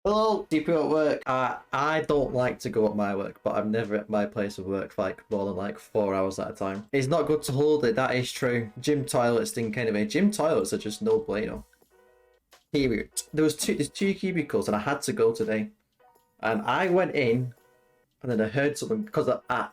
Hello, people at work. I don't like to go at my work, but I'm never at my place of work for like more than like 4 hours at a time. It's not good to hold it, that is true. Gym toilets stink anyway. Gym toilets are just no bueno. Period. There's two cubicles and I had to go today. And I went in and then I heard something because I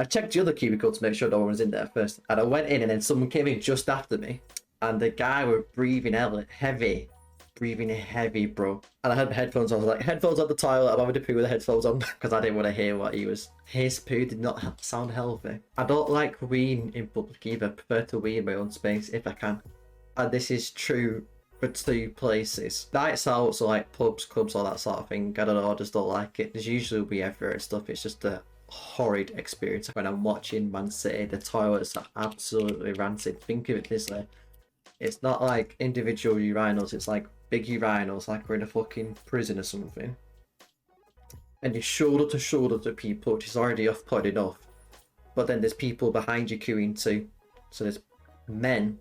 checked the other cubicle to make sure no one was in there first. And I went in and then someone came in just after me. And the guy was breathing heavy. Breathing heavy, bro. And I had my headphones on. I was like, headphones on the toilet. I'm having to poo with the headphones on because I didn't want to hear what he was. His poo did not sound healthy. I don't like weeing in public either. I prefer to wee in my own space if I can. And this is true for two places. Nights out, so like pubs, clubs, all that sort of thing. I don't know, I just don't like it. There's usually wee everywhere and stuff. It's just a horrid experience. When I'm watching Man City, the toilets are absolutely rancid. Think of it this way. It's not like individual urinals, it's like big urinals, like we're in a fucking prison or something. And you're shoulder to people, which is already off-putting enough. But then there's people behind you queuing too. So there's men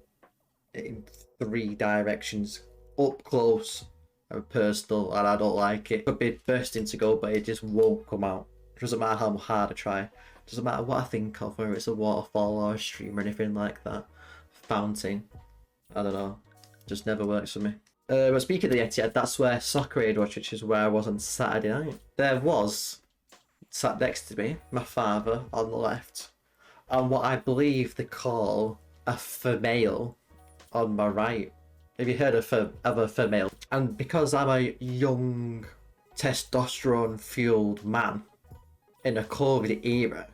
in 3 directions, up close and personal, and I don't like it. Could be bursting to go, but it just won't come out. It doesn't matter how hard I try. It doesn't matter what I think of, whether it's a waterfall or a stream or anything like that. Fountain. I don't know. Just never works for me. But speaking of the Etihad, that's where Soccer Aid was, which is where I was on Saturday night. There was, sat next to me, my father on the left, and what I believe they call a female on my right. Have you heard of a female? And because I'm a young, testosterone-fueled man in a COVID era,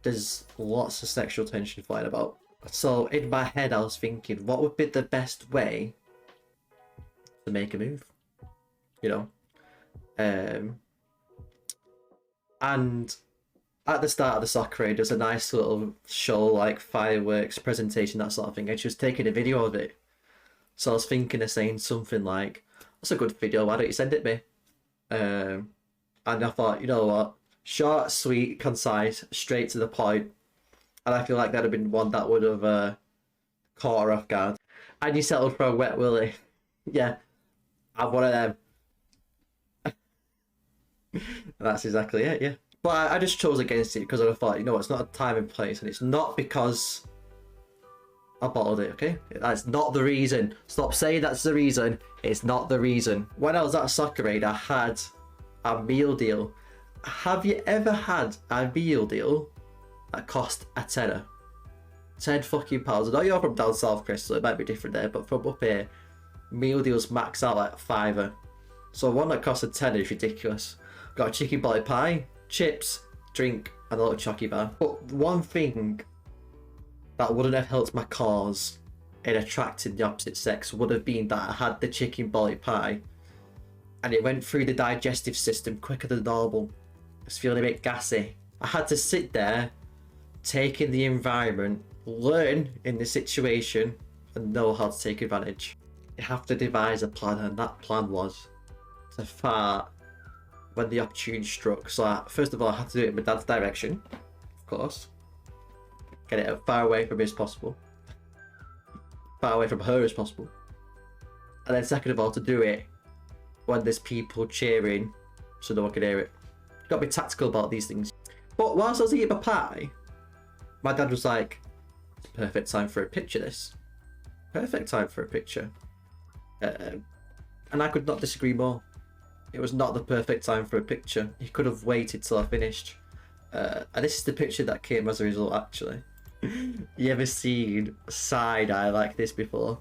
there's lots of sexual tension flying about. So in my head, I was thinking, what would be the best way to make a move? You know? And at the start of the soccer aid, there's a nice little show, like fireworks, presentation, that sort of thing. And she was taking a video of it. So I was thinking of saying something like, that's a good video, why don't you send it me? And I thought, you know what? Short, sweet, concise, straight to the point. And I feel like that'd have been one that would have caught her off guard. And you settled for a wet willy. Yeah, I'm one of them. That's exactly it, yeah. But I just chose against it because I thought, you know, it's not a time and place, and it's not because I bottled it, okay? That's not the reason. Stop saying that's the reason. It's not the reason. When I was at Soccer Aid, I had a meal deal. Have you ever had a meal deal that cost a tenner? 10 fucking pounds. I know you're from down south, Chris, so it might be different there, but from up here, meal deals max out like £5. So one that costs a tenner is ridiculous. Got a chicken body pie, chips, drink, and a little chocky bar. But one thing that wouldn't have helped my cause in attracting the opposite sex would have been that I had the chicken body pie and it went through the digestive system quicker than normal. I was feeling a bit gassy. I had to sit there, take in the environment, learn in the situation, and know how to take advantage. You have to devise a plan, and that plan was to fart when the opportunity struck. So first of all, I had to do it in my dad's direction, of course. Get it as far away from me as possible. Far away from her as possible. And then second of all, to do it when there's people cheering so no one can hear it. You've got to be tactical about these things. But whilst I was eating my pie, my dad was like, it's a perfect time for a picture, this. Perfect time for a picture. And I could not disagree more. It was not the perfect time for a picture. He could have waited till I finished. And this is the picture that came as a result, actually. You ever seen side eye like this before?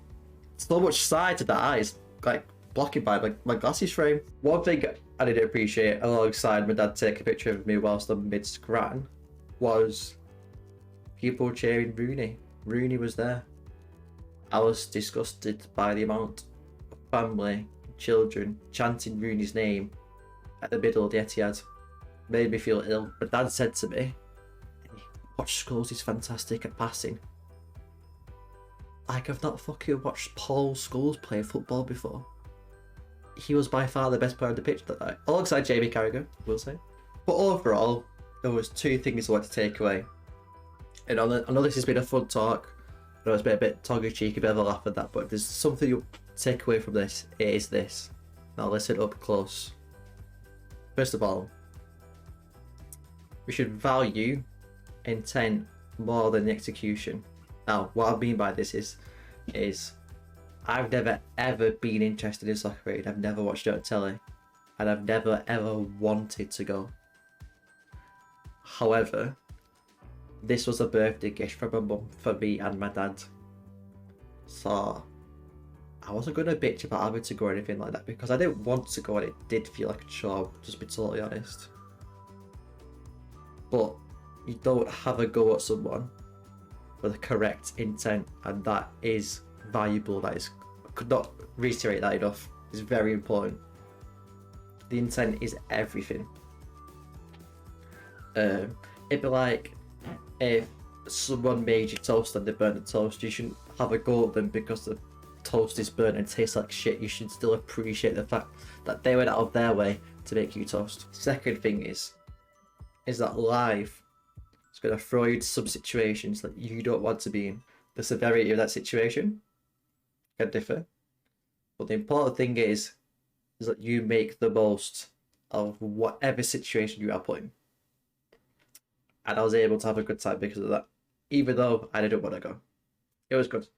So much side to the eyes, like blocking by my glasses frame. One thing I didn't appreciate, alongside my dad taking a picture of me whilst I'm mid-scran, was people cheering Rooney. Rooney was there. I was disgusted by the amount of family, children chanting Rooney's name at the middle of the Etihad. Made me feel ill. My dad said to me, watch Scholes is fantastic at passing. Like, I've not fucking watched Paul Scholes play football before. He was by far the best player on the pitch that night, alongside Jamie Carragher, we'll say. But overall, there was 2 things I want to take away. And I know this has been a fun talk. I know it's been a bit tongue-in-cheek, a bit of a laugh at that, but if there's something you take away from this, it is this. Now listen up close. First of all, we should value intent more than the execution. Now, what I mean by this is I've never ever been interested in soccer aid. I've never watched it on telly, and I've never ever wanted to go. However, this was a birthday gift from my mum for me and my dad. So I wasn't going to bitch about having to go or anything like that because I didn't want to go and it did feel like a chore, just be totally honest. But you don't have a go at someone with the correct intent, and that is valuable. That is, I could not reiterate that enough. It's very important. The intent is everything. It'd be like if someone made you toast and they burnt the toast, you shouldn't have a go at them because the toast is burnt and tastes like shit. You should still appreciate the fact that they went out of their way to make you toast. Second thing is that life is going to throw you into some situations that you don't want to be in. The severity of that situation can differ, but the important thing is that you make the most of whatever situation you are put in. And I was able to have a good time because of that, even though I didn't want to go. It was good.